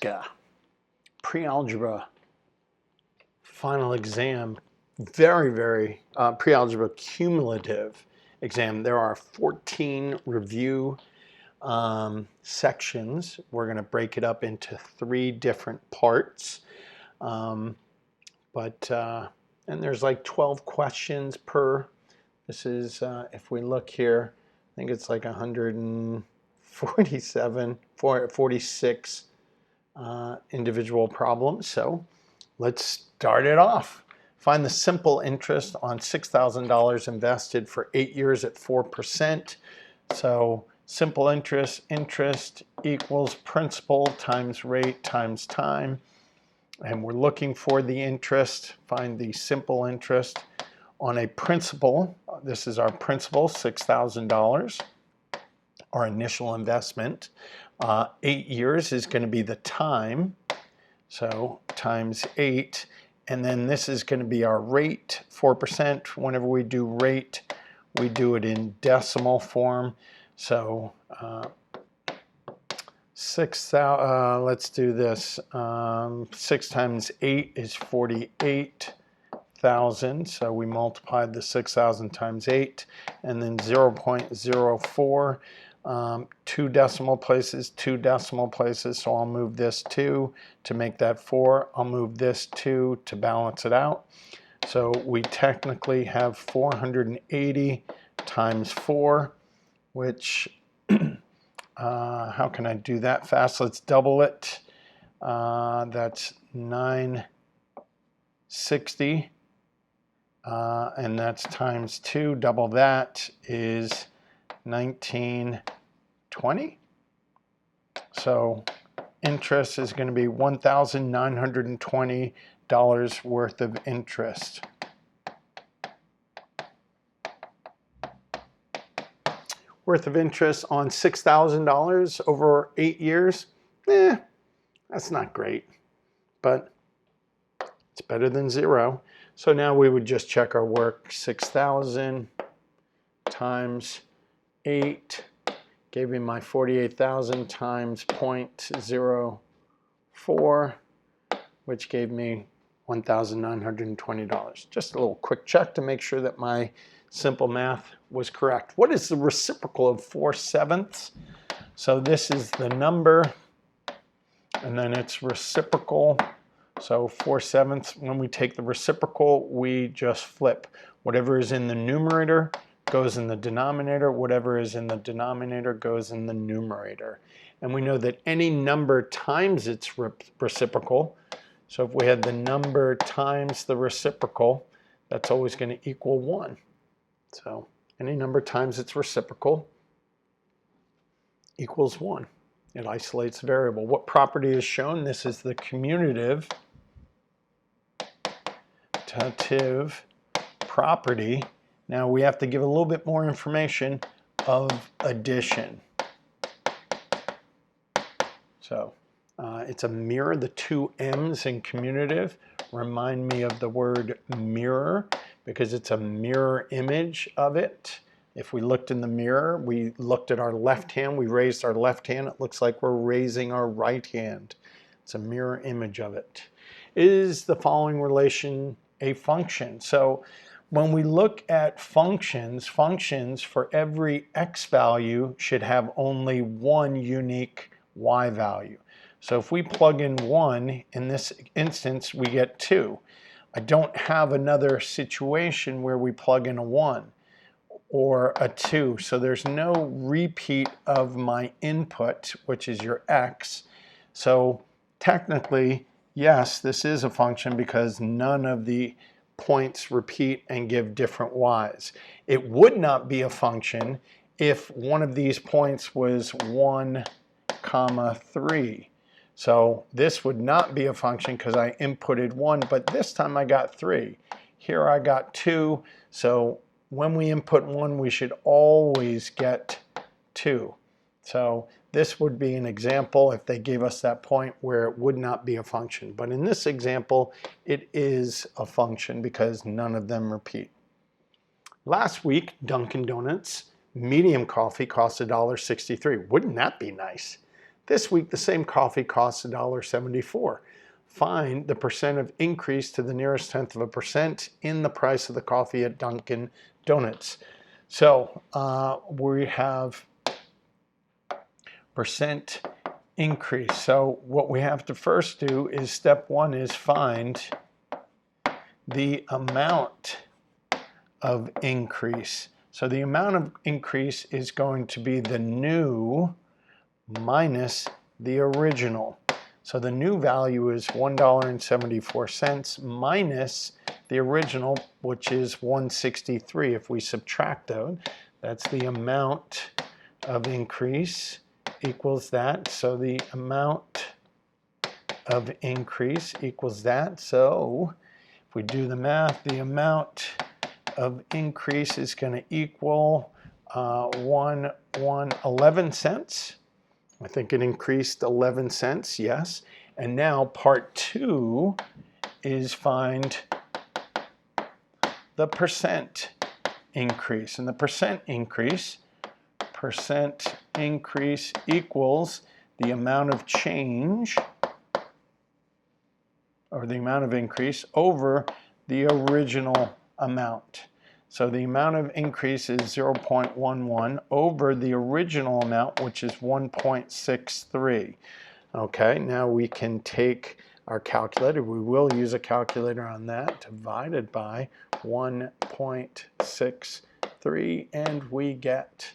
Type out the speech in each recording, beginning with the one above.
Nebraska pre-algebra final exam, very pre-algebra cumulative exam. There are 14 review sections. We're going to break it up into 3 different parts. And there's like 12 questions per. This is, if we look here, I think it's like 46 individual problems. So let's start it off. Find the simple interest on $6,000 invested for 8 years at 4%. So simple interest equals principal times rate times time. And we're looking for the interest, find the simple interest on a principal. This is our principal, $6,000, our initial investment. 8 years is going to be the time, so times 8. And then this is going to be our rate, 4%. Whenever we do rate, we do it in decimal form. So 6,000, let's do this. 6 times 8 is 48,000. So we multiplied the 6,000 times 8, and then 0.04. 2 decimal places, 2 decimal places. So I'll move this 2 to make that 4. I'll move this 2 to balance it out. So we technically have 480 times 4, which how can I do that fast? Let's double it. That's 960, and that's times 2. Double that is 1920. So interest is going to be $1,920 worth of interest. Worth of interest on $6,000 over 8 years. That's not great, but it's better than 0. So now we would just check our work. 6,000 times 8 gave me my 48,000 times 0.04, which gave me $1,920. Just a little quick check to make sure that my simple math was correct. What is the reciprocal of 4/7? So this is the number, and then it's reciprocal. So 4/7, when we take the reciprocal, we just flip. Whatever is in the numerator goes in the denominator. Whatever is in the denominator goes in the numerator. And we know that any number times its reciprocal. So if we had the number times the reciprocal, that's always going to equal 1. So any number times its reciprocal equals 1. It isolates the variable. What property is shown? This is the commutative property. Now we have to give a little bit more information of addition. So it's a mirror. The 2 M's in commutative remind me of the word mirror, because it's a mirror image of it. If we looked in the mirror, we looked at our left hand, we raised our left hand, it looks like we're raising our right hand. It's a mirror image of it. Is the following relation a function? So when we look at functions for every x value should have only one unique y value. So if we plug in 1, in this instance, we get 2. I don't have another situation where we plug in a 1 or a 2. So there's no repeat of my input, which is your x. So technically, yes, this is a function because none of the points repeat and give different y's. It would not be a function if one of these points was 1, 3. So this would not be a function because I inputted 1, but this time I got 3. Here I got 2. So when we input 1, we should always get 2. So this would be an example if they gave us that point where it would not be a function. But in this example, it is a function because none of them repeat. Last week, Dunkin' Donuts medium coffee cost $1.63. Wouldn't that be nice? This week, the same coffee costs $1.74. Find the percent of increase to the nearest tenth of a percent in the price of the coffee at Dunkin' Donuts. So we have percent increase. So what we have to first do is step one is find the amount of increase. So the amount of increase is going to be the new minus the original. So the new value is $1.74 minus the original, which is $1.63. If we subtract those, that's the amount of increase equals that. So the amount of increase equals that. So if we do the math, the amount of increase is going to equal 11 cents. I think it increased 11 cents, yes. And now part two is find the percent increase. And the percent increase equals the amount of change, or the amount of increase, over the original amount. So the amount of increase is 0.11 over the original amount, which is 1.63. Okay, now we can take our calculator. We will use a calculator on that, divided by 1.63, and we get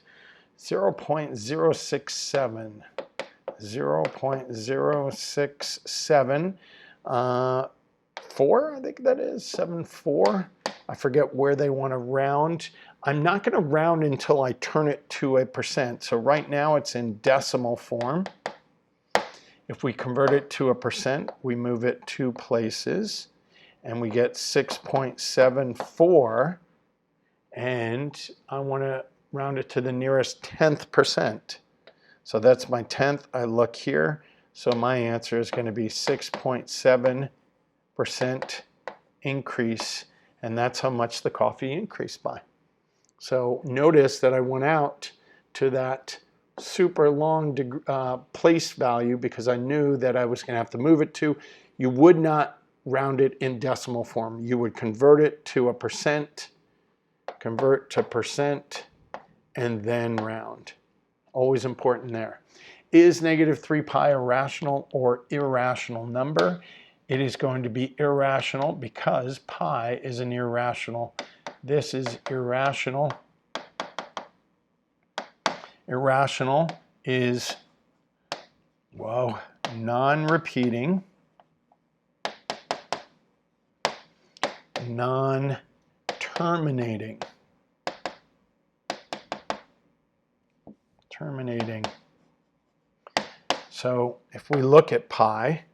0.067. 0.067. 4, I think that is, 7.4. I forget where they want to round. I'm not going to round until I turn it to a percent. So right now it's in decimal form. If we convert it to a percent, we move it 2 places, and we get 6.74. And I want to round it to the nearest 10th percent. So that's my 10th. I look here. So my answer is going to be 6.7% increase, and that's how much the coffee increased by. So notice that I went out to that super long place value because I knew that I was going to have to move it to. You would not round it in decimal form. You would convert it to a percent, convert to percent, and then round. Always important there. Is negative 3 pi a rational or irrational number? It is going to be irrational because pi is an irrational. This is irrational. Irrational is, whoa, non-repeating, non-terminating. Terminating. So if we look at pi,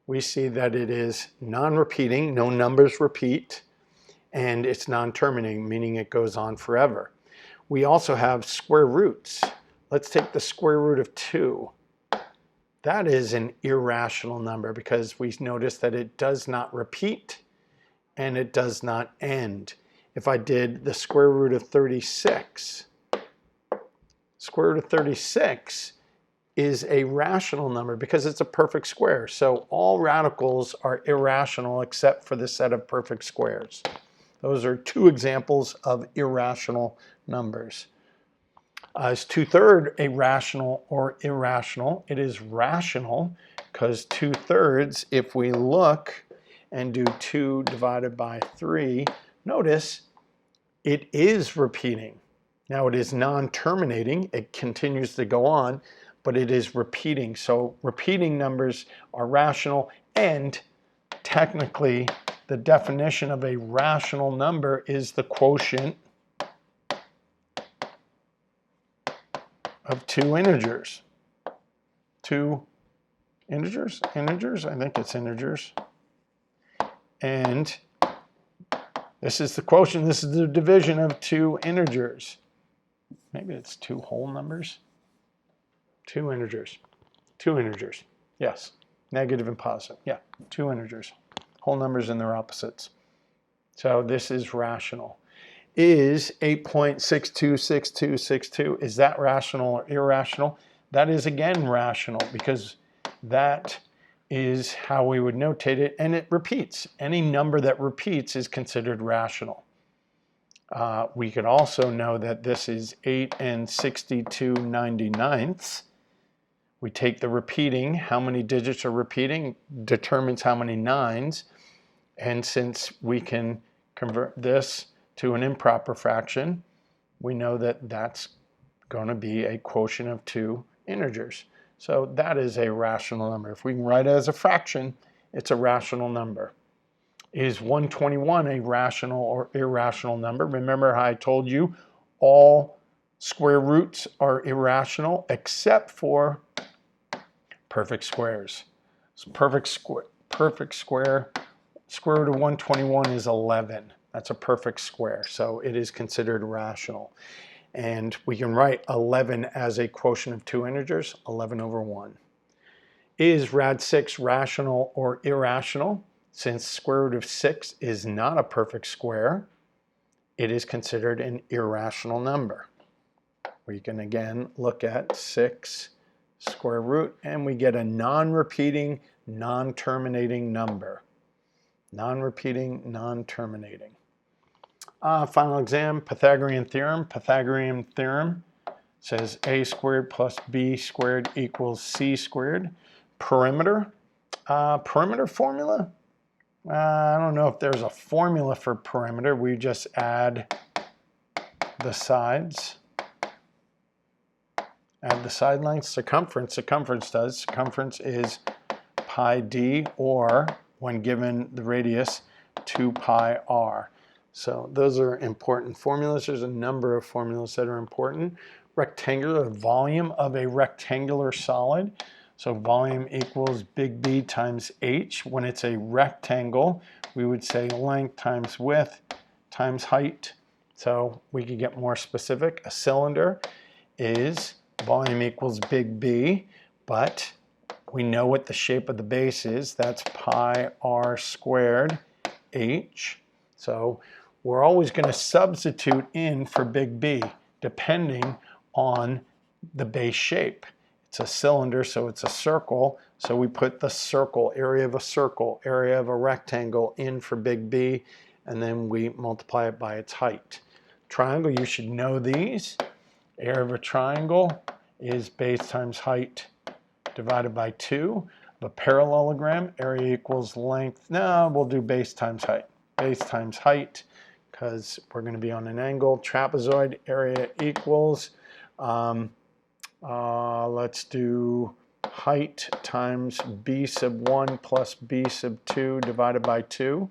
we see that it is non-repeating, no numbers repeat, and it's non-terminating, meaning it goes on forever. We also have square roots. Let's take the square root of 2. That is an irrational number because we notice that it does not repeat and it does not end. If I did the square root of 36, square root of 36 is a rational number because it's a perfect square. So all radicals are irrational except for the set of perfect squares. Those are 2 examples of irrational numbers. Is 2/3 a rational or irrational? It is rational because 2/3, if we look and do 2 divided by 3, notice it is repeating. Now it is non-terminating, it continues to go on, but it is repeating. So repeating numbers are rational, and technically the definition of a rational number is the quotient of 2 integers. 2 integers? Integers? I think it's integers. And this is the quotient, this is the division of 2 integers. Maybe it's 2 whole numbers. 2 integers. 2 integers. Yes. Negative and positive. Yeah. 2 integers. Whole numbers and their opposites. So this is rational. Is 8.626262, is that rational or irrational? that is again rational because that is how we would notate it, and it repeats. Any number that repeats is considered rational. We could also know that this is 8 and 62/99. We take the repeating, how many digits are repeating, determines how many nines. And since we can convert this to an improper fraction, we know that that's going to be a quotient of two integers. So that is a rational number. If we can write it as a fraction, it's a rational number. Is 121 a rational or irrational number? Remember how I told you all square roots are irrational except for perfect squares. So square root of 121 is 11. That's a perfect square, so it is considered rational. And we can write 11 as a quotient of two integers, 11/1. Is rad 6 rational or irrational? Since square root of 6 is not a perfect square, it is considered an irrational number. We can again look at 6 square root, and we get a non-repeating, non-terminating number. Non-repeating, non-terminating. Final exam, Pythagorean theorem. Pythagorean theorem says a squared plus b squared equals c squared. Perimeter. Perimeter formula. I don't know if there's a formula for perimeter. We just add the sides. Add the side length. Circumference. Circumference does. Circumference is pi d, or when given the radius, 2 pi r. So those are important formulas. There's a number of formulas that are important. Rectangular, volume of a rectangular solid. So volume equals big B times h. When it's a rectangle, we would say length times width times height. So we could get more specific. A cylinder is volume equals big B, but we know what the shape of the base is. That's pi r squared h. So we're always going to substitute in for big B depending on the base shape. It's a cylinder, so it's a circle. So we put the circle, area of a circle, area of a rectangle in for big B, and then we multiply it by its height. Triangle, you should know these. Area of a triangle is base times height divided by 2. A parallelogram, area equals length. No, we'll do base times height. Base times height, because we're going to be on an angle. Trapezoid, area equals, let's do height times b sub 1 plus b sub 2 divided by 2.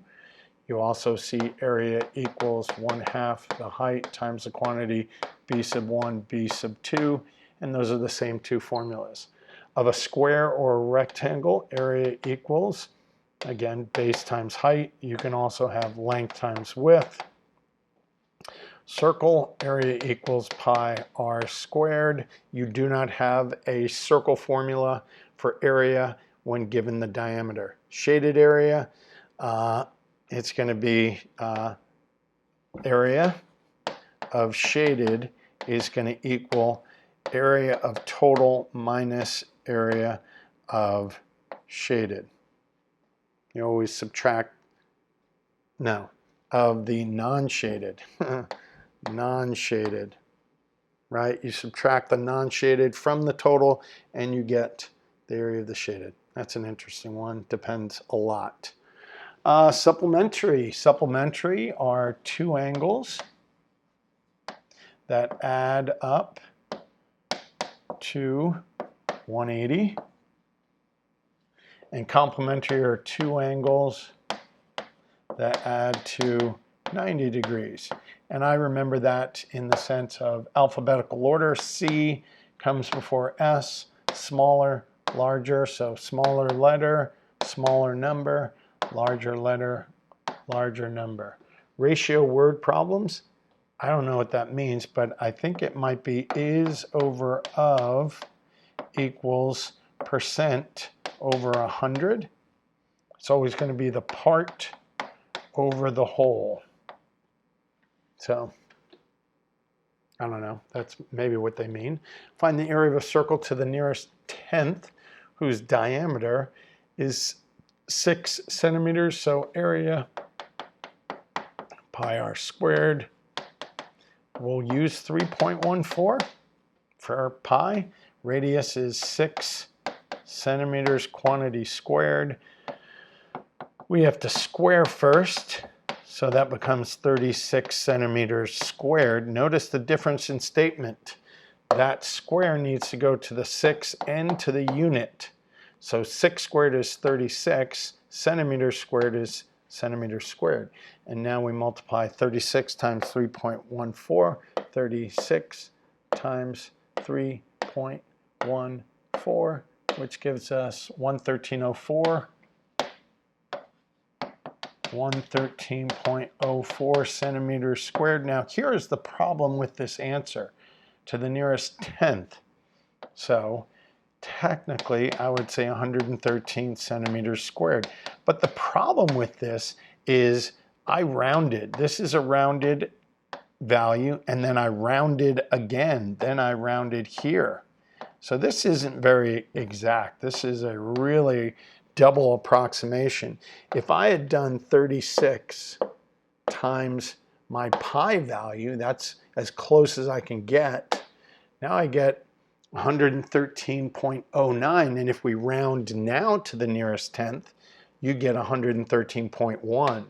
You also see area equals 1/2 the height times the quantity b sub 1, b sub 2, and those are the same two formulas. Of a square or a rectangle, area equals, again, base times height. You can also have length times width. Circle, area equals pi r squared. You do not have a circle formula for area when given the diameter. Shaded area, it's going to be area of shaded is going to equal area of total minus area of shaded. You always subtract, no, of the non-shaded. Non-shaded, right? You subtract the non-shaded from the total and you get the area of the shaded. That's an interesting one. Depends a lot. Supplementary. Supplementary are two angles that add up to 180. And complementary are two angles that add to 90 degrees. And I remember that in the sense of alphabetical order. C comes before S, smaller, larger. So smaller letter, smaller number, larger letter, larger number. Ratio word problems. I don't know what that means, but I think it might be is over of equals percent over 100. It's always going to be the part over the whole. So I don't know, that's maybe what they mean. Find the area of a circle to the nearest tenth whose diameter is 6 centimeters. So area pi r squared. We'll use 3.14 for pi. Radius is 6 centimeters quantity squared. We have to square first. So that becomes 36 centimeters squared. Notice the difference in statement. That square needs to go to the 6 and to the unit. So 6 squared is 36, centimeters squared is centimeters squared. And now we multiply 36 times 3.14, 36 times 3.14, which gives us 113.04. 113.04 centimeters squared. Now here is the problem with this answer, to the nearest tenth. So technically I would say 113 centimeters squared. But the problem with this is I rounded. This is a rounded value, and then I rounded again. Then I rounded here. So this isn't very exact. This is a really double approximation. If I had done 36 times my pi value, that's as close as I can get. Now I get 113.09, and if we round now to the nearest tenth, you get 113.1.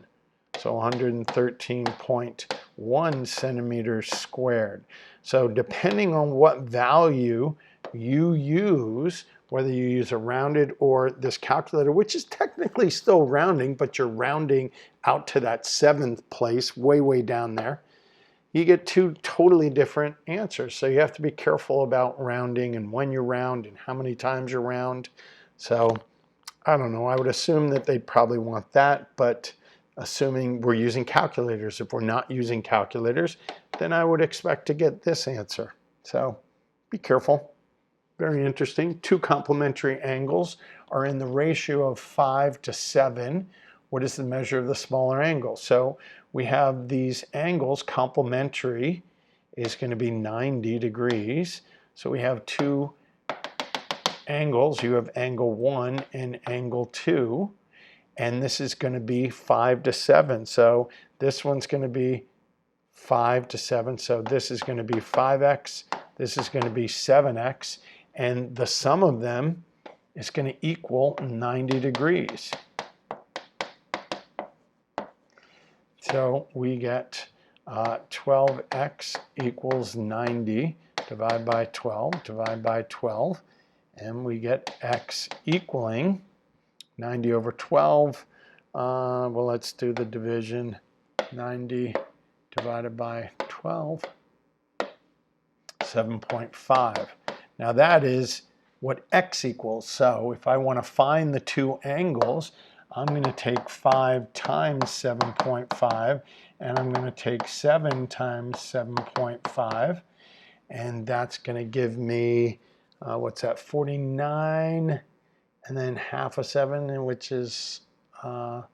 So 113.1 centimeters squared. So depending on what value you use, whether you use a rounded or this calculator, which is technically still rounding, but you're rounding out to that 7th place, way down there, you get two totally different answers. So you have to be careful about rounding and when you round and how many times you round. So I don't know, I would assume that they'd probably want that, but assuming we're using calculators, if we're not using calculators, then I would expect to get this answer. So be careful. Very interesting. Two complementary angles are in the ratio of 5 to 7. What is the measure of the smaller angle? So we have these angles. Complementary is going to be 90 degrees. So we have two angles. You have angle 1 and angle 2. And this is going to be 5 to 7. So this one's going to be 5 to 7. So this is going to be 5x. This is going to be 7x. And the sum of them is going to equal 90 degrees. So we get 12x equals 90, divide by 12, divide by 12, and we get x equaling 90 over 12. Well, let's do the division. 90 divided by 12, 7.5. Now that is what x equals. So if I want to find the two angles, I'm going to take 5 times 7.5, and I'm going to take 7 times 7.5, and that's going to give me, what's that, 49, and then half of 7, which is, oh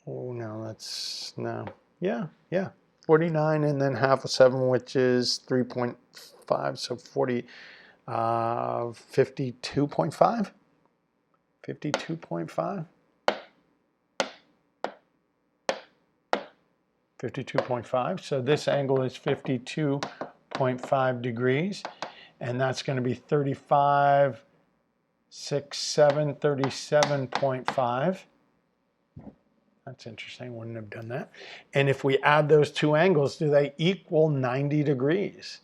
no, that's, no, yeah, 49, and then half of 7, which is 3.5, so 52.5? 52.5? 52.5. So this angle is 52.5 degrees, and that's going to be 35, 6, 7, 37.5. That's interesting. Wouldn't have done that. And if we add those two angles, do they equal 90 degrees?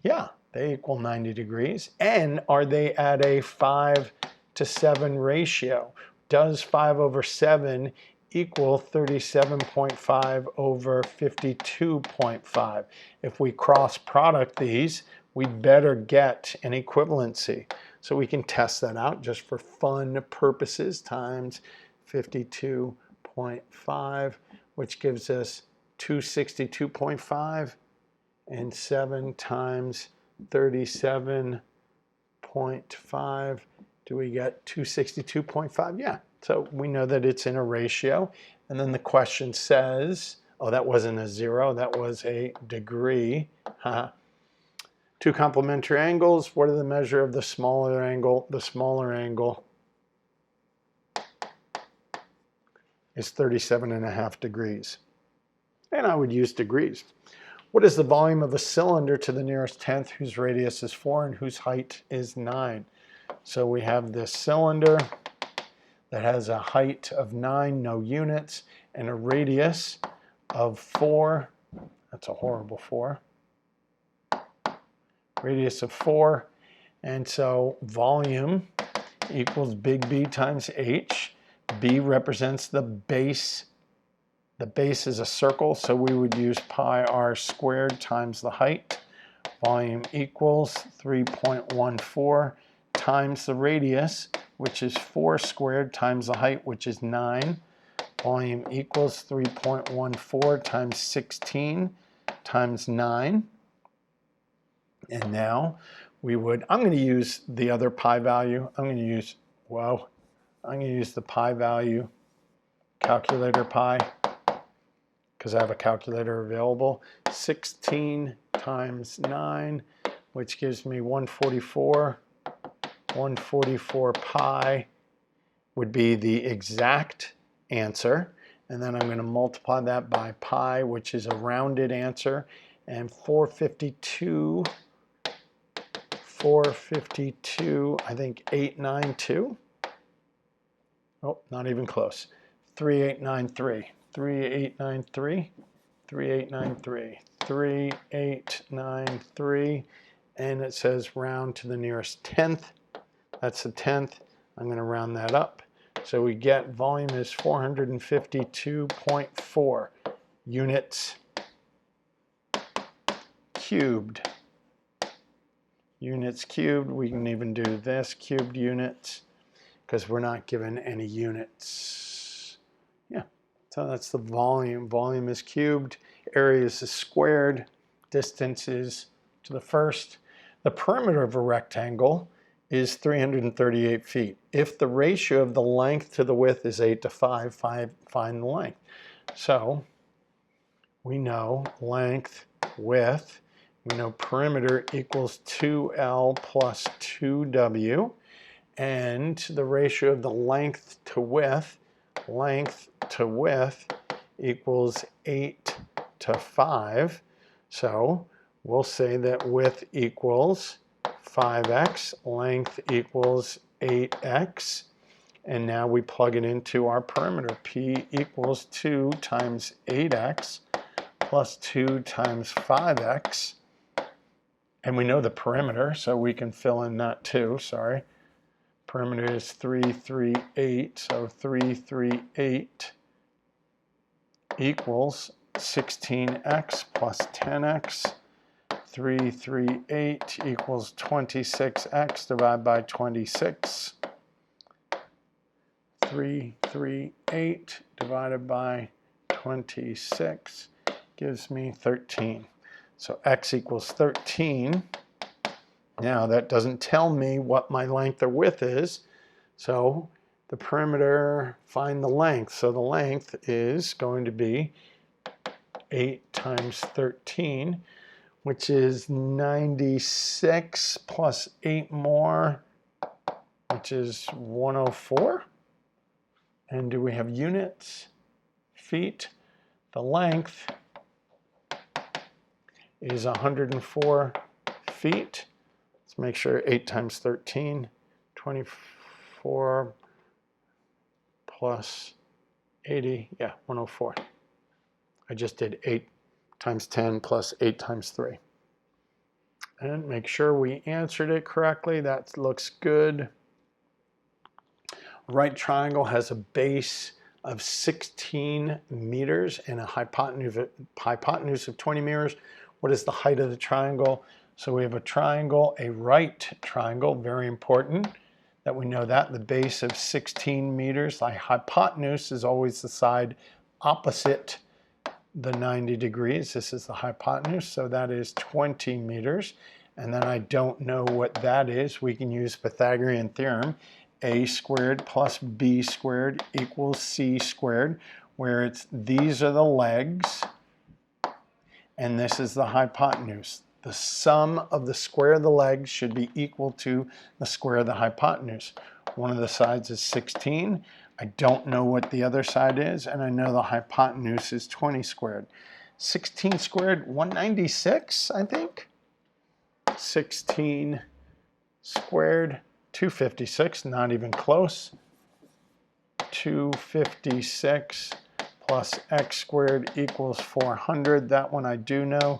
Yeah, they equal 90 degrees. And are they at a 5 to 7 ratio? Does 5 over 7 equal 37.5 over 52.5? If we cross product these, we better get an equivalency. So we can test that out just for fun purposes, times 52.5, which gives us 262.5, and 7 times 37.5. Do we get 262.5? Yeah. So we know that it's in a ratio. And then the question says, Oh, that wasn't a 0, that was a degree. Two complementary angles. What are the measure of the smaller angle? The smaller angle is 37.5 degrees. And I would use degrees. What is the volume of a cylinder to the nearest tenth whose radius is 4 and whose height is 9? So we have this cylinder that has a height of 9, no units, and a radius of 4. That's a horrible 4. Radius of 4. And so volume equals big B times H. B represents the base. The base is a circle, so we would use pi r squared times the height. Volume equals 3.14 times the radius, which is 4 squared, times the height, which is 9. Volume equals 3.14 times 16 times 9. And now we would, I'm going to use the other pi value. I'm going to use the pi value calculator pi, because I have a calculator available. 16 times 9, which gives me 144. 144 pi would be the exact answer. And then I'm going to multiply that by pi, which is a rounded answer. And 452, I think 892. Oh, not even close. 3893. 3893. 3893. 3893. And it says round to the nearest tenth. That's the tenth. I'm going to round that up. So we get volume is 452.4 units cubed. Units cubed. We can even do this, cubed units, because we're not given any units. Yeah, so that's the volume. Volume is cubed. Area is squared. Distance is to the first. The perimeter of a rectangle is 338 feet. If the ratio of the length to the width is 8 to 5, find the length. So we know length, width, we know perimeter equals 2L plus 2W, and the ratio of the length to width equals 8 to 5. So we'll say that width equals 5x, length equals 8x, and now we plug it into our perimeter. P equals 2 times 8x plus 2 times 5x, and we know the perimeter, so we can fill in that too, sorry. Perimeter is 338, so 338 equals 16x plus 10x. 338 equals 26x divided by 26. 338 divided by 26 gives me 13. So x equals 13. Now that doesn't tell me what my length or width is. So the perimeter, find the length. So the length is going to be 8 times 13, which is 96 plus 8 more, which is 104. And do we have units? Feet. The length is 104 feet. Let's make sure 8 times 13, 24 plus 80, yeah, 104. I just did 8 times 10 plus 8 times 3. And make sure we answered it correctly. That looks good. A right triangle has a base of 16 meters and a hypotenuse of 20 meters. What is the height of the triangle? So we have a triangle, a right triangle, very important that we know that. The base of 16 meters. The hypotenuse is always the side opposite the 90 degrees. This is the hypotenuse, so that is 20 meters. And then I don't know what that is. We can use Pythagorean theorem. A squared plus B squared equals C squared, where it's these are the legs and this is the hypotenuse. The sum of the square of the legs should be equal to the square of the hypotenuse. One of the sides is 16. I don't know what the other side is, and I know the hypotenuse is 20 squared. 16 squared, 196, I think. 16 squared, 256, not even close. 256 plus x squared equals 400. That one I do know.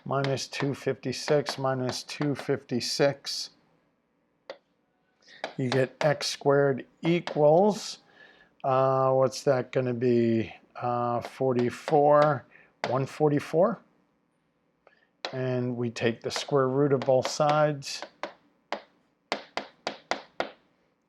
Minus 256 minus 256. You get x squared equals, what's that going to be? 144. And we take the square root of both sides.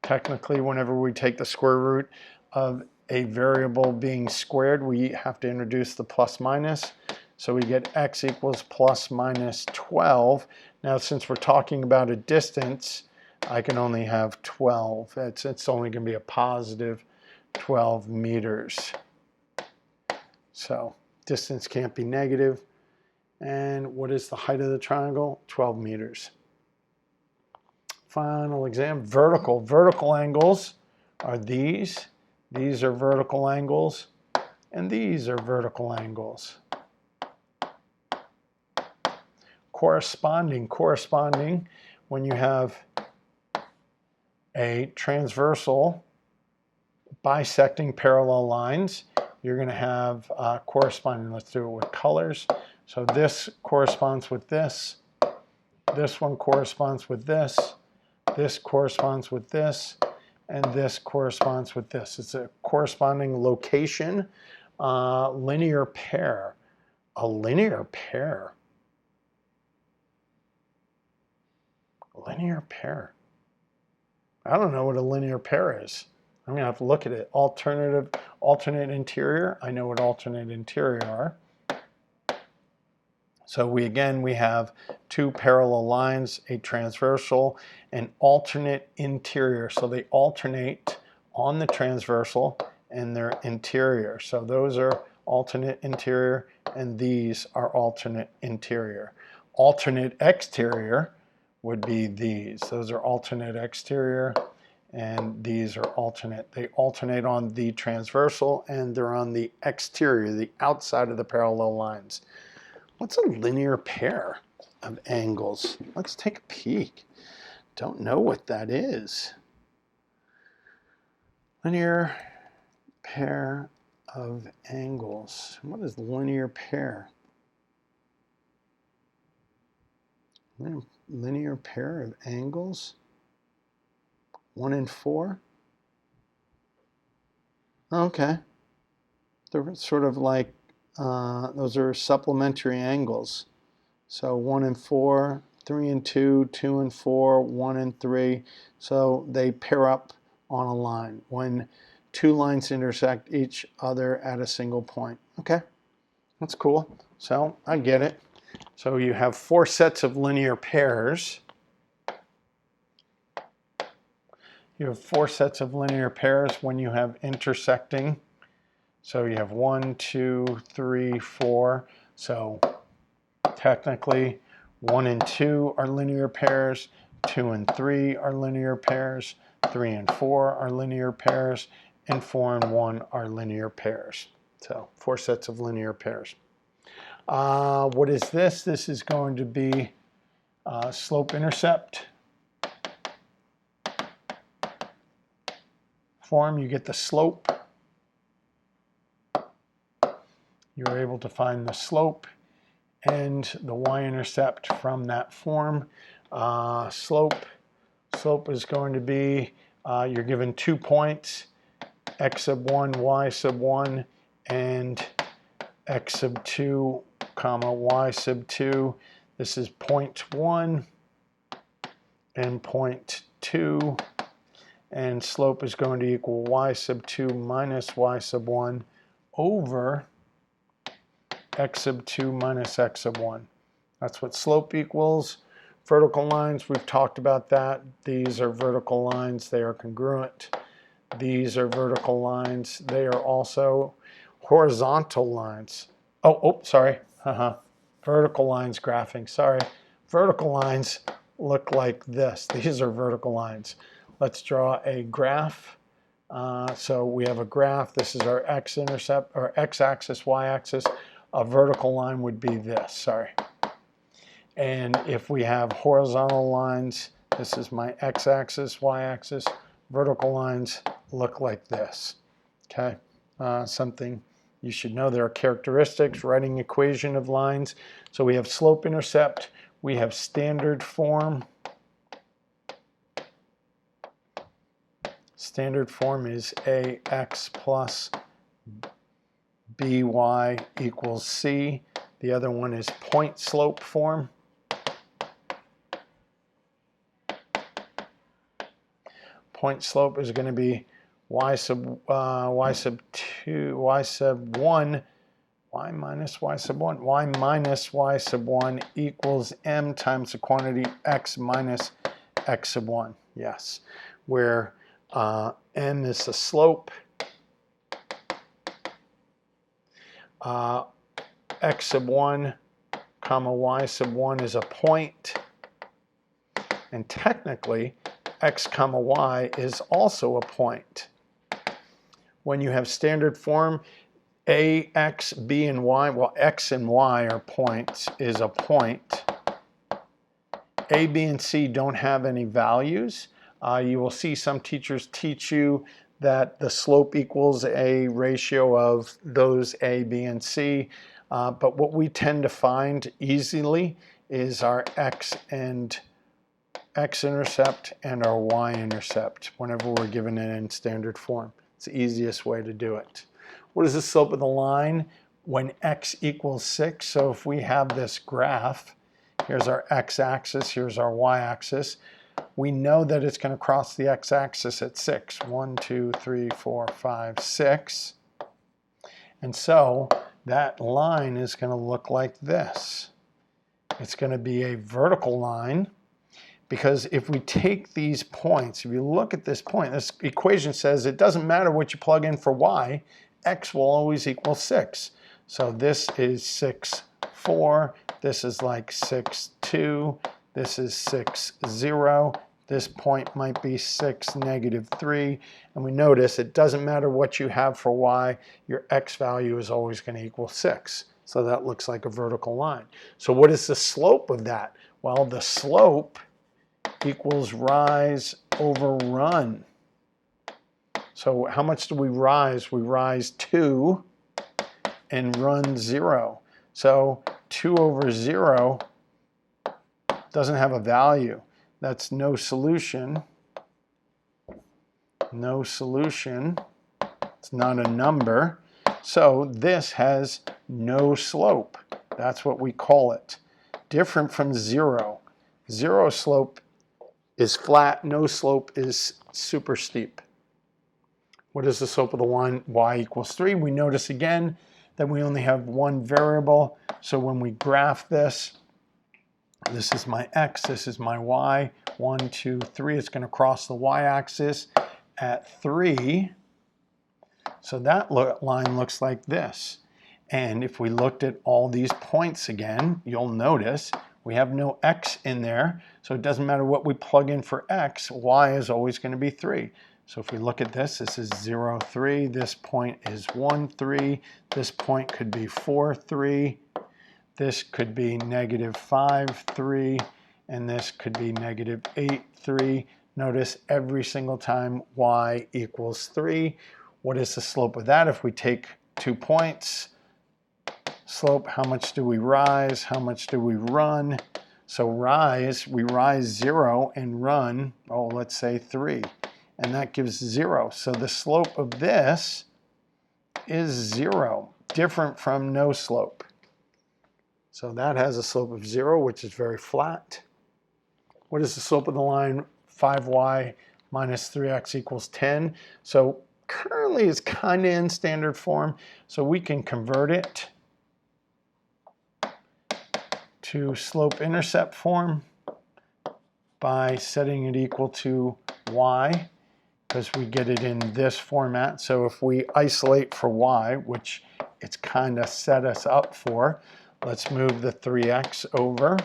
Technically, whenever we take the square root of a variable being squared, we have to introduce the plus minus. So we get x equals plus minus 12. Now, since we're talking about a distance, I can only have 12. It's only going to be a positive 12 meters. So distance can't be negative. And what is the height of the triangle? 12 meters. Final exam, vertical. Vertical angles are these. These are vertical angles. And these are vertical angles. Corresponding, when you have a transversal bisecting parallel lines, you're going to have corresponding. Let's do it with colors. So this corresponds with this. This one corresponds with this. This corresponds with this. And this corresponds with this. It's a corresponding location, linear pair. A linear pair. Linear pair. I don't know what a linear pair is. I'm going to have to look at it. Alternate interior. I know what alternate interior are. So we have two parallel lines, a transversal, and alternate interior. So they alternate on the transversal and their interior. So those are alternate interior, and these are alternate interior. Alternate exterior would be these. Those are alternate exterior, and these are alternate. They alternate on the transversal, and they're on the exterior, the outside of the parallel lines. What's a linear pair of angles? Let's take a peek. Don't know what that is. Linear pair of angles. What is linear pair? Linear pair of angles. 1 and 4. Okay. They're sort of like, those are supplementary angles. So 1 and 4, 3 and 2, 2 and 4, 1 and 3. So they pair up on a line when two lines intersect each other at a single point. Okay, that's cool. So I get it. So you have 4 sets of linear pairs. You have 4 sets of linear pairs when you have intersecting. So you have 1, 2, 3, 4. So technically 1 and 2 are linear pairs, 2 and 3 are linear pairs, 3 and 4 are linear pairs, and 4 and 1 are linear pairs. So 4 sets of linear pairs. What is this? This is going to be slope-intercept form. You get the slope. You're able to find the slope and the y-intercept from that form. Slope is going to be, you're given 2 points, x sub 1, y sub 1, and x sub 2, comma, y sub 2. This is point 1 and point 2. And slope is going to equal y sub 2 minus y sub 1 over x sub 2 minus x sub 1. That's what slope equals. Vertical lines, we've talked about that. These are vertical lines. They are congruent. These are vertical lines. They are also horizontal lines. Oh, sorry. Vertical lines graphing, sorry. Vertical lines look like this. These are vertical lines. Let's draw a graph. So we have a graph. This is our x-intercept, or x-axis, y-axis. A vertical line would be this, sorry. And if we have horizontal lines, this is my x-axis, y-axis. Vertical lines look like this, okay? Something you should know. There are characteristics, writing equation of lines. So we have slope-intercept. We have standard form. Standard form is ax plus by equals c. The other one is point slope form. Point slope is going to be y sub 1, y minus y sub 1, y minus y sub 1 equals m times the quantity x minus x sub 1. Yes, where m is the slope, x sub 1 comma y sub 1 is a point, and technically x comma y is also a point. When you have standard form, a, x, b, and y, well, x and y are points, is a point. A, b, and c don't have any values. You will see some teachers teach you that the slope equals a ratio of those a, b, and c. But what we tend to find easily is our x-intercept and our y-intercept whenever we're given it in standard form. It's the easiest way to do it. What is the slope of the line when x equals 6? So if we have this graph, here's our x-axis, here's our y-axis. We know that it's going to cross the x-axis at 6. 1, 2, 3, 4, 5, 6. And so that line is going to look like this. It's going to be a vertical line, because if we take these points, if you look at this point, this equation says it doesn't matter what you plug in for y, x will always equal 6. So this is 6, 4. This is like 6, 2. This is 6, 0. This point might be 6, negative 3. And we notice it doesn't matter what you have for y, your x value is always going to equal 6. So that looks like a vertical line. So what is the slope of that? Well, the slope equals rise over run. So how much do we rise? We rise 2 and run 0. So 2 over 0 doesn't have a value. That's no solution. No solution. It's not a number. So this has no slope. That's what we call it. Different from 0. 0 slope is flat. No slope is super steep. What is the slope of the line? Y equals 3. We notice again that we only have one variable. So when we graph this, this is my x, this is my y. 1, 2, 3. It's going to cross the y-axis at 3. So that line looks like this. And if we looked at all these points again, you'll notice we have no x in there. So it doesn't matter what we plug in for x, y is always going to be 3. So if we look at this, this is 0, 3. This point is 1, 3. This point could be 4, 3. This could be negative 5, 3. And this could be negative 8, 3. Notice every single time y equals 3. What is the slope of that? If we take 2 points, slope, how much do we rise? How much do we run? So rise, we rise 0 and run, oh, let's say 3. And that gives 0. So the slope of this is 0, different from no slope. So that has a slope of 0, which is very flat. What is the slope of the line? 5y minus 3x equals 10. So currently it's kind of in standard form. So we can convert it to slope-intercept form by setting it equal to y, because we get it in this format. So if we isolate for y, which it's kind of set us up for, Let's move the 3x over.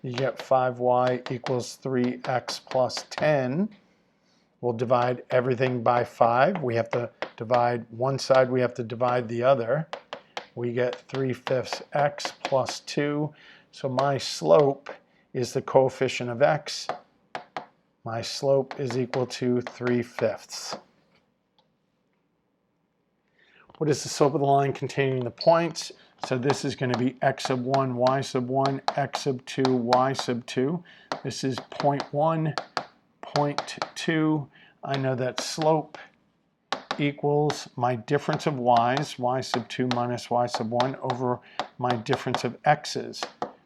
You get 5y equals 3x plus 10. We'll divide everything by 5. We have to divide one side, we have to divide the other. We get 3/5 x plus 2. So my slope is the coefficient of x. My slope is equal to 3/5. What is the slope of the line containing the points? So this is going to be x sub 1, y sub 1, x sub 2, y sub 2. This is 0.1, 0.2. I know that slope equals my difference of y's, y sub 2 minus y sub 1, over my difference of x's,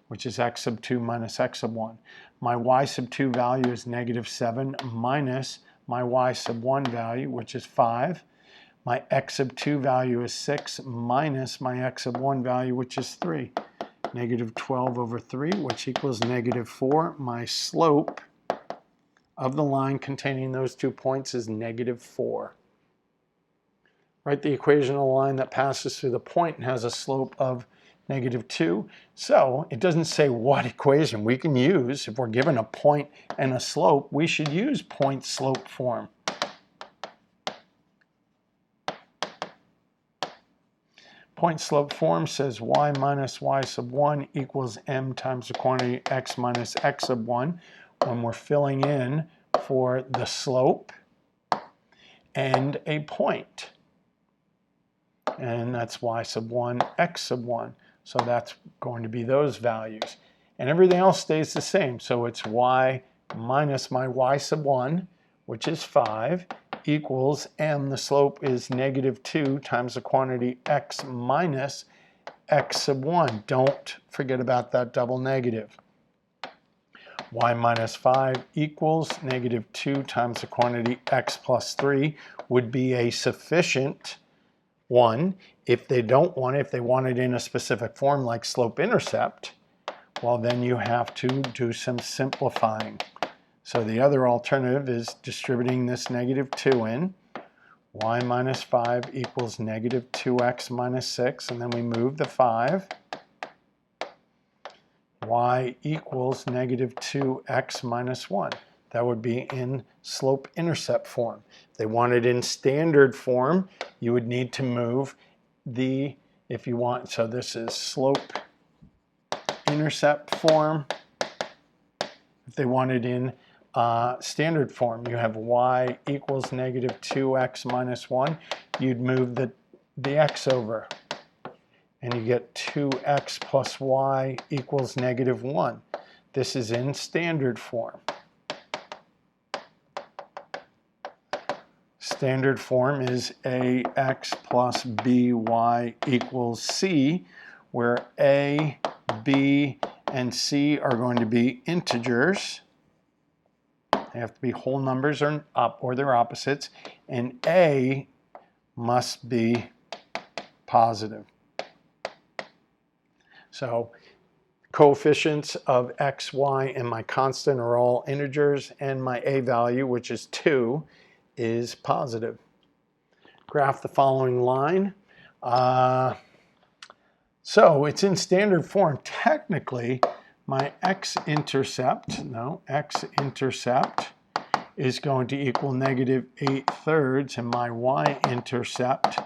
which is x sub 2 minus x sub 1. My y sub 2 value is -7 minus my y sub 1 value, which is 5. My x sub 2 value is 6 minus my x sub 1 value, which is 3. -12 over 3, which equals -4. My slope of the line containing those 2 points is -4. Write the equation of a line that passes through the point and has a slope of -2. So it doesn't say what equation we can use. If we're given a point and a slope, we should use point-slope form. Point-slope form says y minus y sub 1 equals m times the quantity x minus x sub 1 when we're filling in for the slope and a point. And that's y sub 1, x sub 1. So that's going to be those values. And everything else stays the same. So it's y minus my y sub 1, which is 5, equals m, the slope is -2 times the quantity x minus x sub 1. Don't forget about that double negative. Y minus 5 equals -2 times the quantity x plus 3 would be a sufficient one. If they don't want it, if they want it in a specific form like slope-intercept, well, then you have to do some simplifying. So the other alternative is distributing this -2 in. Y minus 5 equals -2x minus 6, and then we move the 5. Y equals -2x minus 1. That would be in slope-intercept form. If they want it in standard form, you would need to move the, if you want, so this is slope-intercept form. If they want it in standard form, you have y equals -2x minus 1. You'd move the x over, and you get 2x plus y equals -1. This is in standard form. Standard form is ax plus by equals c, where a, b, and c are going to be integers. They have to be whole numbers or their opposites, and a must be positive. So coefficients of x, y, and my constant are all integers, and my a value, which is 2, is positive. Graph the following line. So it's in standard form. Technically, my x-intercept is going to equal -8/3, and my y-intercept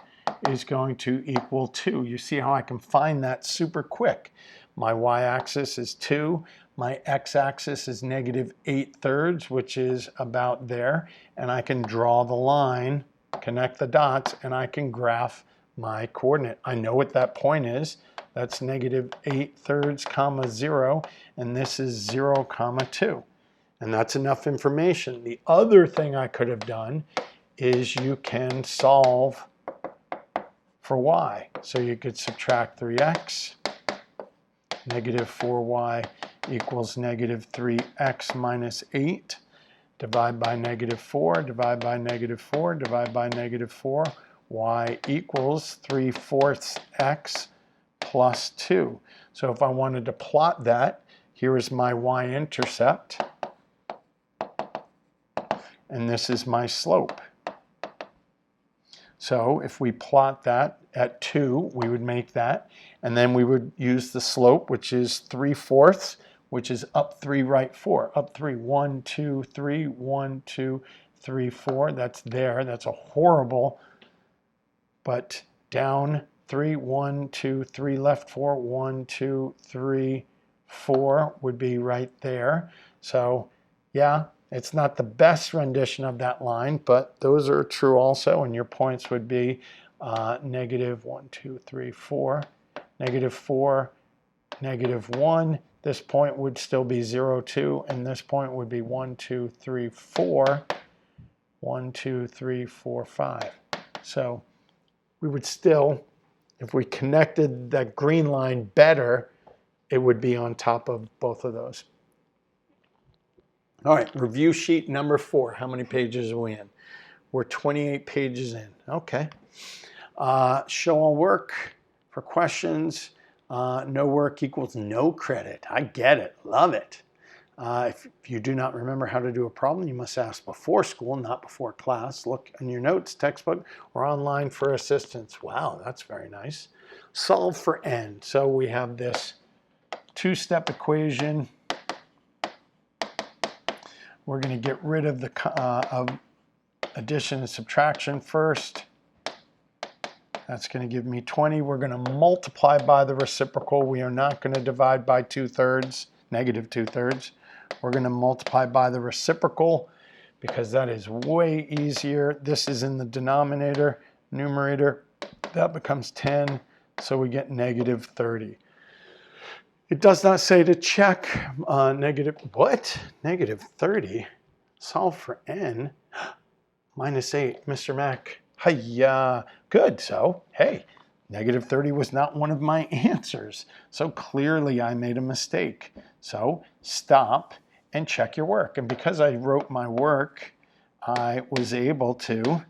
is going to equal 2. You see how I can find that super quick. My y-axis is 2. My x-axis is -8/3, which is about there. And I can draw the line, connect the dots, and I can graph my coordinate. I know what that point is. That's -8/3, 0, and this is 0, 2. And that's enough information. The other thing I could have done is you can solve for y. So you could subtract 3x, -4y equals -3x minus 8, divide by -4, divide by -4, divide by -4, y equals 3/4 x plus 2. So if I wanted to plot that, here is my y-intercept, and this is my slope. So if we plot that at 2, we would make that. And then we would use the slope, which is 3/4, which is up 3, right 4. Up 3, 1, 2, 3, 1, 2, 3, 4. That's there. That's a horrible, but down 3, 1, 2, 3, left 4, 1, 2, 3, 4 would be right there. So yeah, it's not the best rendition of that line, but those are true also, and your points would be negative 1, 2, 3, 4, negative 4, negative 1. This point would still be 0, 2, and this point would be 1, 2, 3, 4, 1, 2, 3, 4, 5. So we would still, if we connected that green line better, it would be on top of both of those. All right, review sheet number 4. How many pages are we in? We're 28 pages in. Okay. Show all work for questions. No work equals no credit. I get it. Love it. If you do not remember how to do a problem, you must ask before school, not before class. Look in your notes, textbook, or online for assistance. Wow, that's very nice. Solve for n. So we have this two-step equation. We're going to get rid of the of addition and subtraction first. That's going to give me 20. We're going to multiply by the reciprocal. We are not going to divide by 2/3, negative 2/3. We're going to multiply by the reciprocal because that is way easier. This is in the denominator, numerator. That becomes 10, so we get negative 30. It does not say to check negative, what? Negative 30? Solve for n? Minus 8, Mr. Mac. Hiya. Good, so, hey, negative 30 was not one of my answers. So clearly I made a mistake. So stop and check your work. And because I wrote my work, I was able to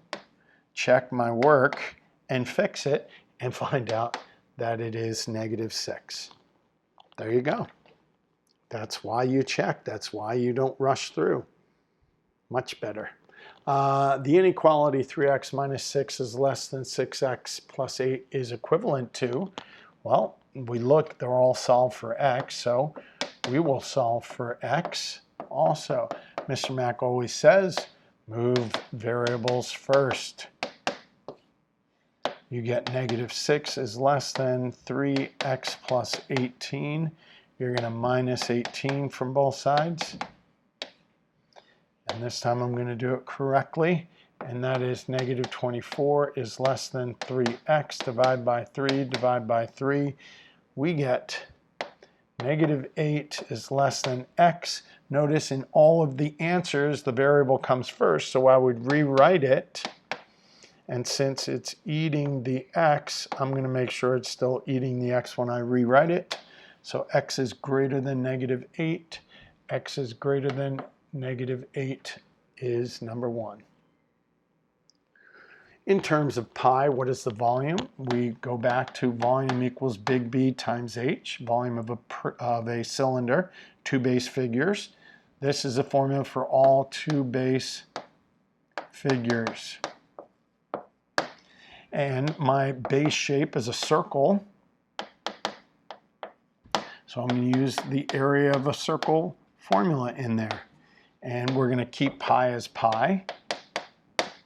check my work and fix it and find out that it is negative 6. There you go. That's why you check. That's why you don't rush through. Much better. The inequality 3x minus 6 is less than 6x plus 8 is equivalent to, well, we look, they're all solved for x, so we will solve for x also. Mr. Mac always says, move variables first. You get negative 6 is less than 3x plus 18. You're going to minus 18 from both sides. And this time I'm going to do it correctly. And that is negative 24 is less than 3x. Divide by 3, divide by 3. We get negative 8 is less than x. Notice in all of the answers, the variable comes first. So I would rewrite it. And since it's eating the x, I'm going to make sure it's still eating the x when I rewrite it. So x is greater than negative 8. X is greater than negative 8 is number 1. In terms of pi, what is the volume? We go back to volume equals big B times h, volume of a cylinder, 2 base figures. This is a formula for all 2 base figures. And my base shape is a circle. So I'm going to use the area of a circle formula in there. And we're going to keep pi as pi.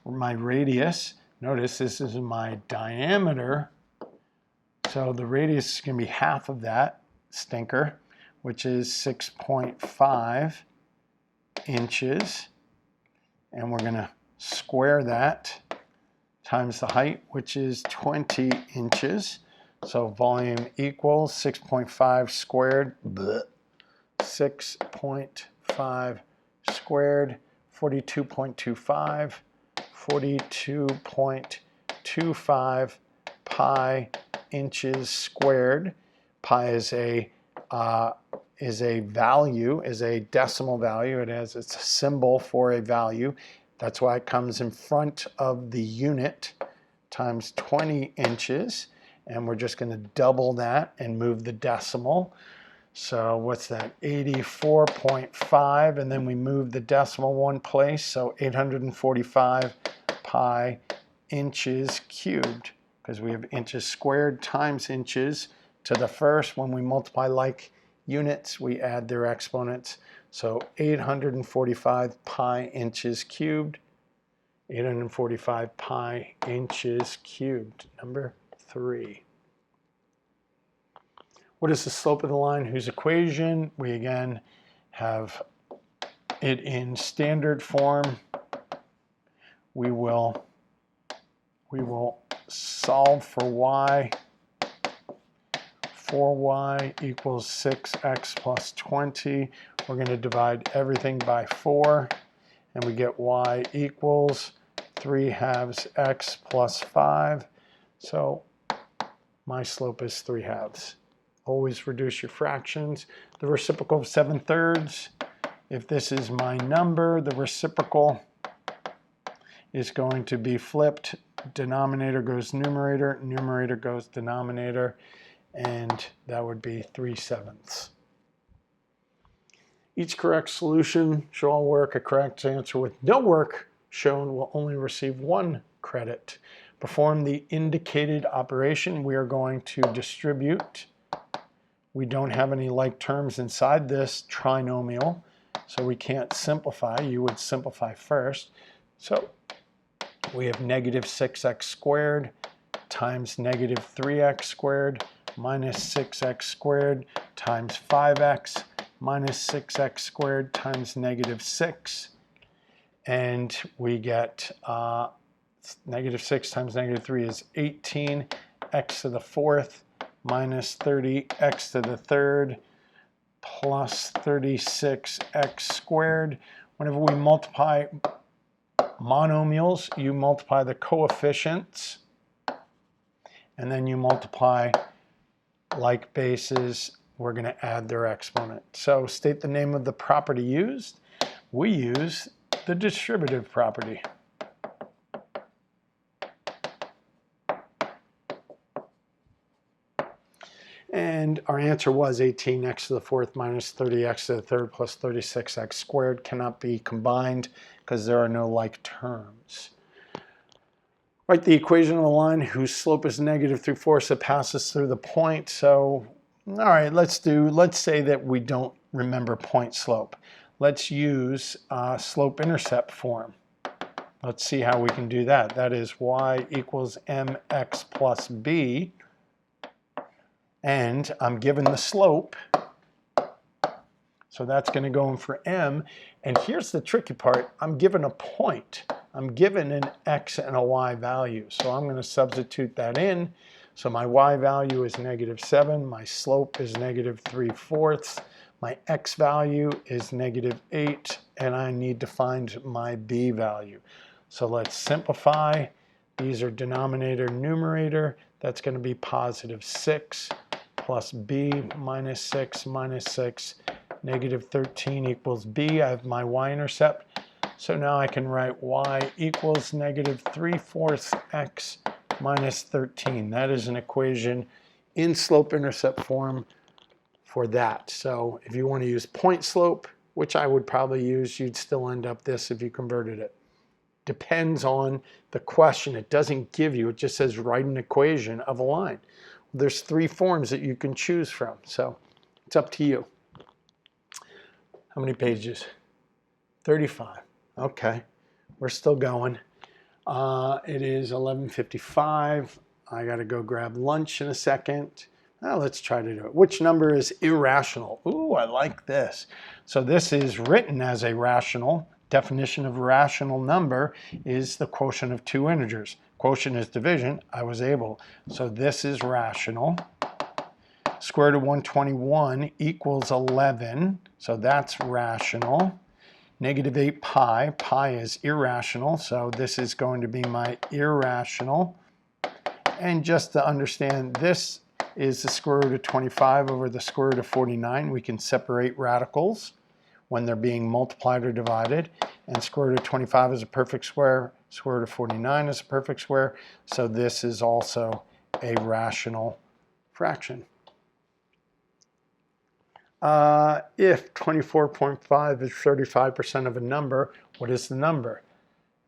My radius, notice this is my diameter. So the radius is going to be half of that stinker, which is 6.5 inches. And we're going to square that times the height, which is 20 inches. So volume equals 6.5 squared, 6.5 squared, 42.25, 42.25 pi inches squared. Pi is a value, is a decimal value. It's a symbol for a value. That's why it comes in front of the unit times 20 inches. And we're just going to double that and move the decimal. So what's that? 84.5, and then we move the decimal one place. So 845 pi inches cubed, because we have inches squared times inches to the first. When we multiply like units, we add their exponents. So 845 pi inches cubed, 845 pi inches cubed, number 3. What is the slope of the line whose equation? We again have it in standard form. We will solve for y. 4y equals 6x plus 20. We're going to divide everything by 4, and we get y equals 3/2 x plus 5. So my slope is 3/2. Always reduce your fractions. The reciprocal of 7/3. If this is my number, the reciprocal is going to be flipped. Denominator goes numerator, numerator goes denominator, and that would be 3/7. Each correct solution should all work. A correct answer with no work shown will only receive 1 credit. Perform the indicated operation. We are going to distribute. We don't have any like terms inside this trinomial, so we can't simplify. You would simplify first. So we have negative 6x squared times negative 3x squared minus 6x squared times 5x minus 6x squared times negative 6. And we get negative 6 times negative 3 is 18, x to the 4th minus 30 x to the 3rd plus 36x squared. Whenever we multiply monomials, you multiply the coefficients, and then you multiply like bases. We're going to add their exponent. So state the name of the property used. We use the distributive property. And our answer was 18x to the 4th minus 30x to the 3rd plus 36x squared cannot be combined because there are no like terms. Write the equation of a line whose slope is negative through force that passes through the point. So, all right, let's say that we don't remember point slope. Let's use slope-intercept form. Let's see how we can do that. That is y equals mx plus b. And I'm given the slope, so that's going to go in for m. And here's the tricky part. I'm given a point. I'm given an x and a y value. So I'm going to substitute that in. So my y value is negative 7. My slope is negative 3/4. My x value is negative 8. And I need to find my b value. So let's simplify. These are denominator, numerator. That's going to be positive 6 plus b minus 6 minus 6. Negative 13 equals b. I have my y-intercept. So now I can write y equals negative 3/4 x minus 13. That is an equation in slope-intercept form for that. So if you want to use point slope, which I would probably use, you'd still end up this if you converted it. Depends on the question. It doesn't give you, it just says write an equation of a line. There's 3 forms that you can choose from, so it's up to you. How many pages? 35. Okay, we're still going. It is 11:55. I got to go grab lunch in a second. Now let's try to do it. Which number is irrational? Ooh, I like this. So this is written as a rational. Definition of rational number is the quotient of 2 integers. Quotient is division. I was able. So this is rational. Square root of 121 equals 11. So that's rational. Negative 8 pi. Pi is irrational. So this is going to be my irrational. And just to understand, this is the square root of 25 over the square root of 49. We can separate radicals when they're being multiplied or divided. And square root of 25 is a perfect square. Square root of 49 is a perfect square. So this is also a rational fraction. If 24.5 is 35% of a number, what is the number?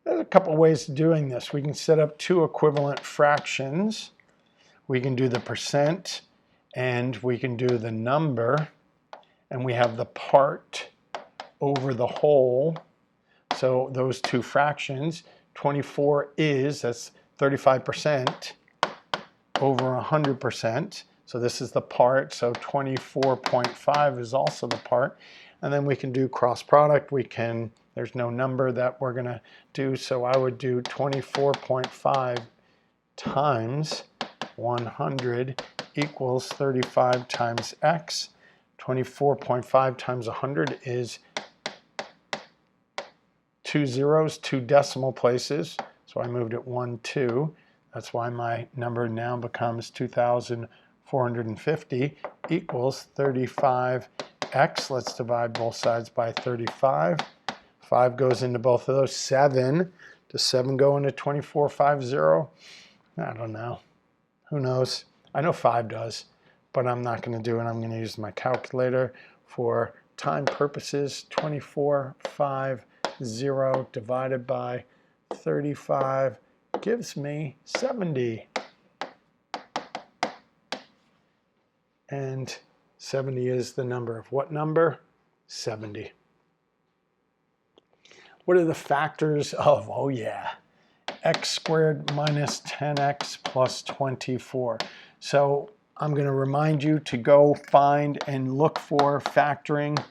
There's a couple ways of doing this. We can set up two equivalent fractions. We can do the percent, and we can do the number, and we have the part over the whole. So those two fractions, 24 that's 35% over 100%. So this is the part, so 24.5 is also the part. And then we can do cross product. There's no number that we're gonna do, so I would do 24.5 times 100 equals 35 times x. 24.5 times 100 is 2 zeros, 2 decimal places. So I moved it 1, 2. That's why my number now becomes 2,450 equals 35x. Let's divide both sides by 35. 5 goes into both of those. 7. Does 7 go into 2450? I don't know. Who knows? I know 5 does, but I'm not going to do it. I'm going to use my calculator for time purposes. 2450 divided by 35 gives me 70. And 70 is the number of what number? 70. What are the factors of, oh yeah, x squared minus 10x plus 24. So I'm going to remind you to go find and look for factoring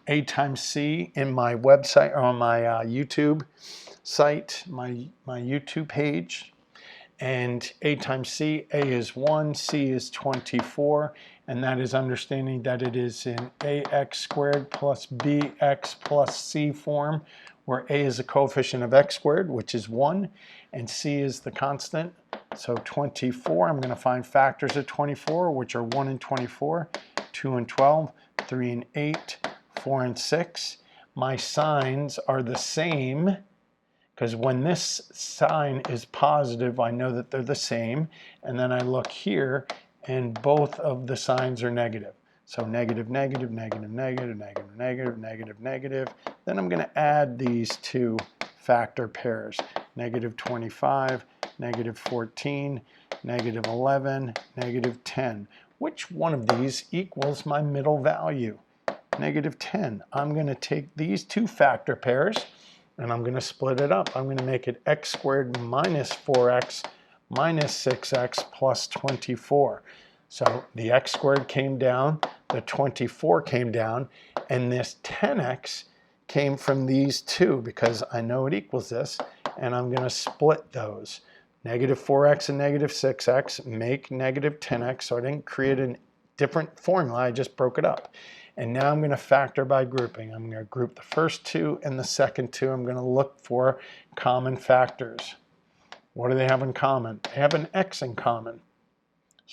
a times c in my website, or on my YouTube site, my YouTube page. And a times c, a is 1, c is 24, and that is understanding that it is in ax squared plus bx plus c form, where a is a coefficient of x squared, which is 1, and c is the constant. So 24, I'm going to find factors of 24, which are 1 and 24, 2 and 12, 3 and 8, 4 and 6. My signs are the same, because when this sign is positive, I know that they're the same. And then I look here, and both of the signs are negative. So negative, negative, negative, negative, negative, negative, negative, negative. Then I'm going to add these two factor pairs. Negative 25, negative 14, negative 11, negative 10. Which one of these equals my middle value? Negative 10. I'm going to take these two factor pairs, and I'm going to split it up. I'm going to make it x squared minus 4x minus 6x plus 24. So the x squared came down, the 24 came down, and this 10x came from these two, because I know it equals this, and I'm going to split those. Negative 4x and negative 6x make negative 10x, so I didn't create a different formula, I just broke it up. And now I'm going to factor by grouping. I'm going to group the first two and the second two. I'm going to look for common factors. What do they have in common? They have an x in common.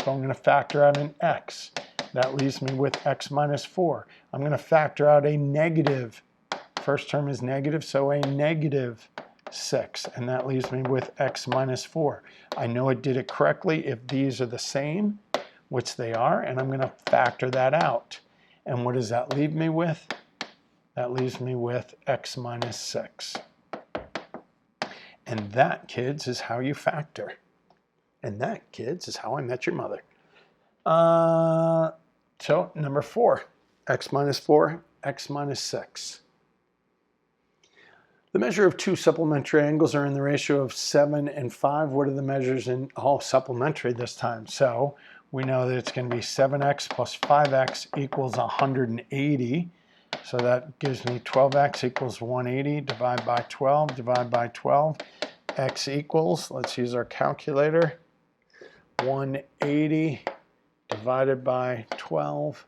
So I'm going to factor out an x. That leaves me with x minus 4. I'm going to factor out a negative. First term is negative, so a negative 6. And that leaves me with x minus 4. I know it did it correctly if these are the same, which they are, and I'm going to factor that out. And what does that leave me with? That leaves me with x minus 6. And that, kids, is how you factor. And that, kids, is how I met your mother. So number 4, x minus 4, x minus 6. The measure of two supplementary angles are in the ratio of 7 and 5. What are the measures in all supplementary this time? So we know that it's going to be 7x plus 5x equals 180. So that gives me 12x equals 180. Divide by 12, divide by 12. X equals, let's use our calculator, 180 divided by 12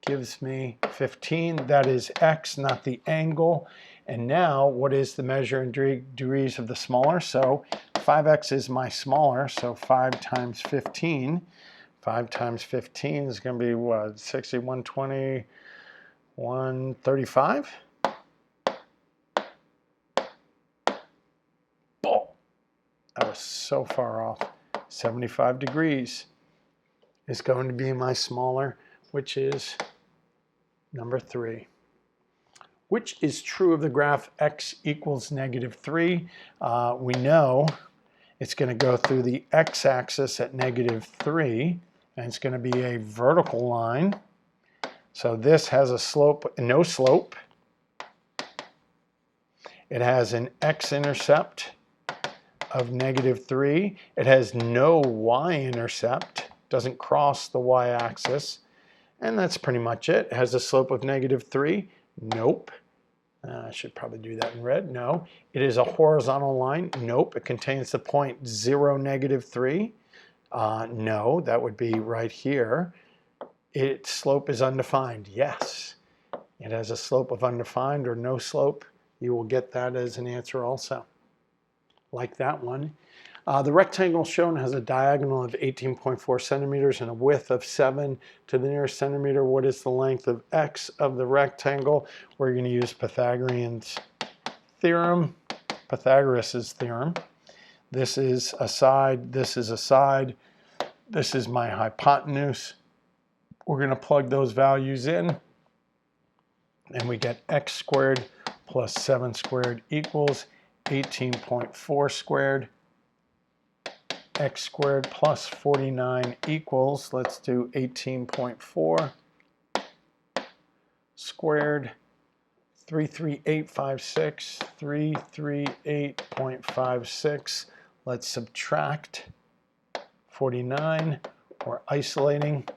gives me 15. That is x, not the angle. And now, what is the measure in degrees of the smaller? So 5x is my smaller, so 5 times 15. 5 times 15 is going to be what, 60, 120, 135? Oh, I was so far off. 75 degrees is going to be my smaller, which is number 3. Which is true of the graph x equals -3? We know it's going to go through the x-axis at -3, and it's going to be a vertical line. So this has a slope, no slope. It has an x-intercept of -3. It has no y-intercept, doesn't cross the y-axis. And that's pretty much it. It has a slope of -3. Nope. I should probably do that in red. No. It is a horizontal line. Nope. It contains the point 0, -3. No, that would be right here. Its slope is undefined. Yes. It has a slope of undefined or no slope. You will get that as an answer also. Like that one. The rectangle shown has a diagonal of 18.4 centimeters and a width of 7 to the nearest centimeter. What is the length of x of the rectangle? We're going to use Pythagorean's theorem, Pythagoras' theorem. This is a side, this is a side, this is my hypotenuse. We're going to plug those values in, and we get x squared plus 7 squared equals 18.4 squared. X squared plus 49 equals, let's do 18.4 squared, 33856, 338.56. Let's subtract 49. We're isolating.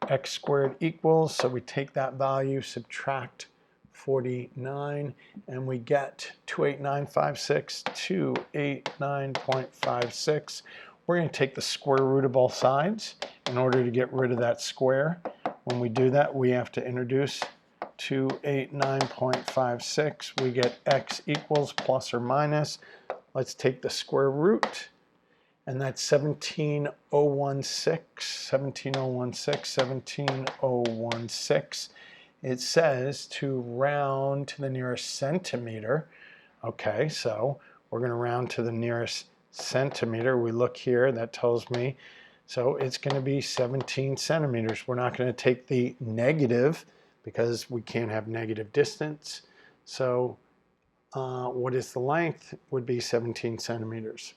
X squared equals, so we take that value, subtract 49, and we get 28956, 289.56. We're going to take the square root of both sides in order to get rid of that square. When we do that, we have to introduce 289.56. We get x equals plus or minus. Let's take the square root, and that's 17,016. It says to round to the nearest centimeter. Okay, so we're going to round to the nearest centimeter. We look here, that tells me, so it's going to be 17 centimeters. We're not going to take the negative because we can't have negative distance. So what is the length? Would be 17 centimeters.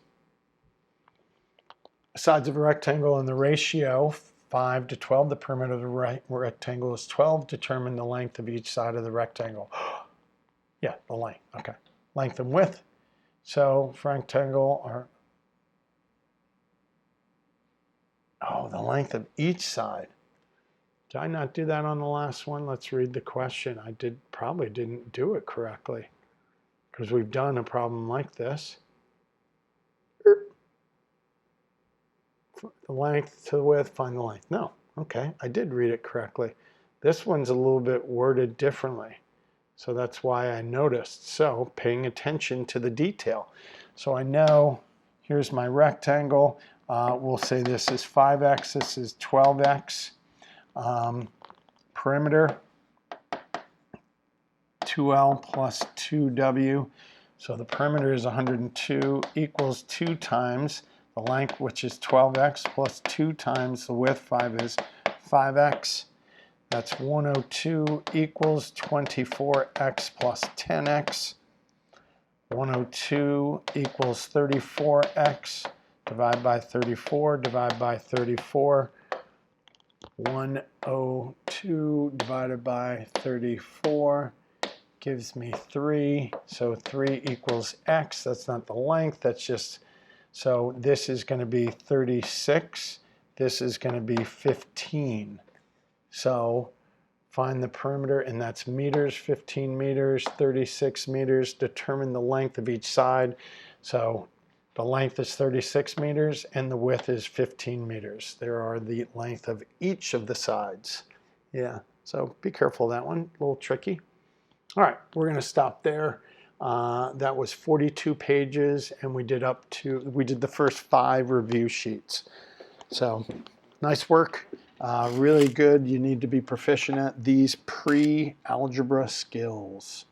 Sides of a rectangle and the ratio 5 to 12. The perimeter of the rectangle is 12. Determine the length of each side of the rectangle. Yeah, the length. Okay. Length and width. So rectangle are, oh, the length of each side. Did I not do that on the last one? Let's read the question. I probably didn't do it correctly because we've done a problem like this. The length to the width, find the length. No, okay, I did read it correctly. This one's a little bit worded differently, so that's why I noticed. So paying attention to the detail. So I know, here's my rectangle. We'll say this is 5x, this is 12x. Perimeter, 2L plus 2W. So the perimeter is 102 equals 2 times the length, which is 12x, plus 2 times the width, 5 is 5x. That's 102 equals 24x plus 10x. 102 equals 34x. Divide by 34, divide by 34. 102 divided by 34 gives me 3. So 3 equals x. That's not the length, that's just, so this is going to be 36. This is going to be 15. So find the perimeter, and that's meters, 15 meters, 36 meters. Determine the length of each side. So the length is 36 meters and the width is 15 meters. There are the length of each of the sides. Yeah, so be careful of that one, a little tricky. All right, we're going to stop there. That was 42 pages, and we did the first 5 review sheets. So nice work, really good. You need to be proficient at these pre-algebra skills.